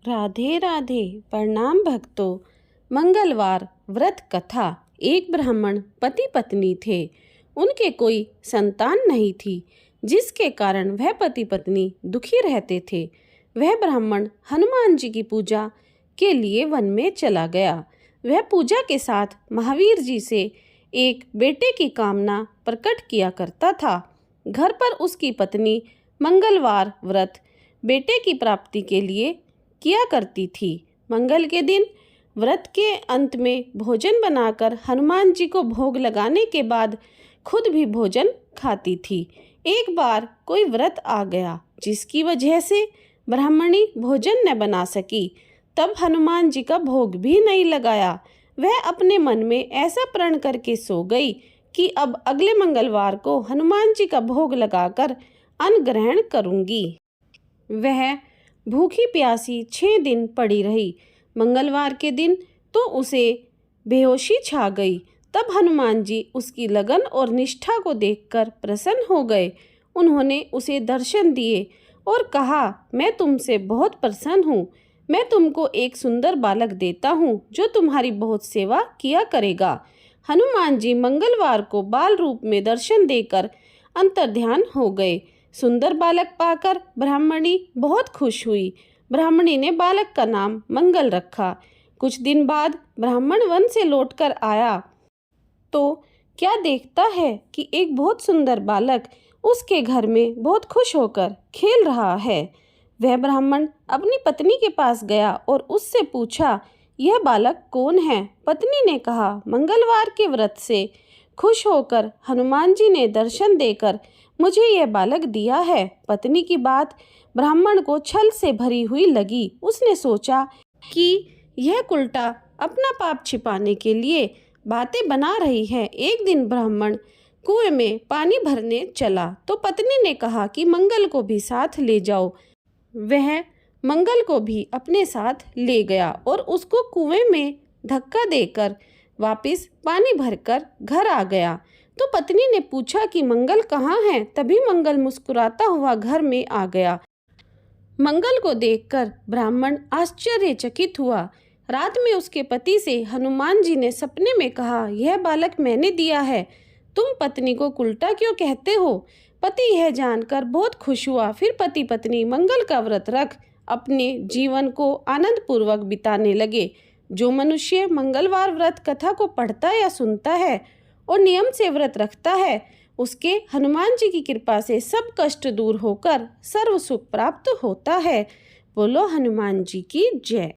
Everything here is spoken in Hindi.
राधे राधे। प्रणाम भक्तों। मंगलवार व्रत कथा। एक ब्राह्मण पति पत्नी थे। उनके कोई संतान नहीं थी, जिसके कारण वह पति पत्नी दुखी रहते थे। वह ब्राह्मण हनुमान जी की पूजा के लिए वन में चला गया। वह पूजा के साथ महावीर जी से एक बेटे की कामना प्रकट किया करता था। घर पर उसकी पत्नी मंगलवार व्रत बेटे की प्राप्ति के लिए किया करती थी। मंगल के दिन व्रत के अंत में भोजन बनाकर हनुमान जी को भोग लगाने के बाद खुद भी भोजन खाती थी। एक बार कोई व्रत आ गया, जिसकी वजह से ब्राह्मणी भोजन न बना सकी। तब हनुमान जी का भोग भी नहीं लगाया। वह अपने मन में ऐसा प्रण करके सो गई कि अब अगले मंगलवार को हनुमान जी का भोग लगाकर अन्न ग्रहण करूंगी। वह भूखी प्यासी 6 दिन पड़ी रही। मंगलवार के दिन तो उसे बेहोशी छा गई। तब हनुमान जी उसकी लगन और निष्ठा को देखकर प्रसन्न हो गए। उन्होंने उसे दर्शन दिए और कहा, मैं तुमसे बहुत प्रसन्न हूँ। मैं तुमको एक सुंदर बालक देता हूँ, जो तुम्हारी बहुत सेवा किया करेगा। हनुमान जी मंगलवार को बाल रूप में दर्शन देकर अंतर्ध्यान हो गए। सुंदर बालक पाकर ब्राह्मणी बहुत खुश हुई। ब्राह्मणी ने बालक का नाम मंगल रखा। कुछ दिन बाद ब्राह्मण वन से लौटकर आया तो क्या देखता है कि एक बहुत सुंदर बालक उसके घर में बहुत खुश होकर खेल रहा है। वह ब्राह्मण अपनी पत्नी के पास गया और उससे पूछा, यह बालक कौन है? पत्नी ने कहा, मंगलवार के व्रत से खुश होकर हनुमान जी ने दर्शन देकर मुझे यह बालक दिया है। पत्नी की बात ब्राह्मण को छल से भरी हुई लगी। उसने सोचा कि यह उल्टा अपना पाप छिपाने के लिए बातें बना रही है। एक दिन ब्राह्मण कुएं में पानी भरने चला तो पत्नी ने कहा कि मंगल को भी साथ ले जाओ। वह मंगल को भी अपने साथ ले गया और उसको कुएं में धक्का देकर वापस पानी भरकर घर आ गया। तो पत्नी ने पूछा कि मंगल कहाँ है? तभी मंगल मुस्कुराता हुआ घर में आ गया। मंगल को देखकर ब्राह्मण आश्चर्यचकित हुआ। रात में उसके पति से हनुमान जी ने सपने में कहा, यह बालक मैंने दिया है, तुम पत्नी को उल्टा क्यों कहते हो? पति यह जानकर बहुत खुश हुआ। फिर पति पत्नी मंगल का व्रत रख अपने जीवन को आनंद पूर्वक बिताने लगे। जो मनुष्य मंगलवार व्रत कथा को पढ़ता या सुनता है और नियम से व्रत रखता है, उसके हनुमान जी की कृपा से सब कष्ट दूर होकर सर्व सुख प्राप्त होता है। बोलो हनुमान जी की जय।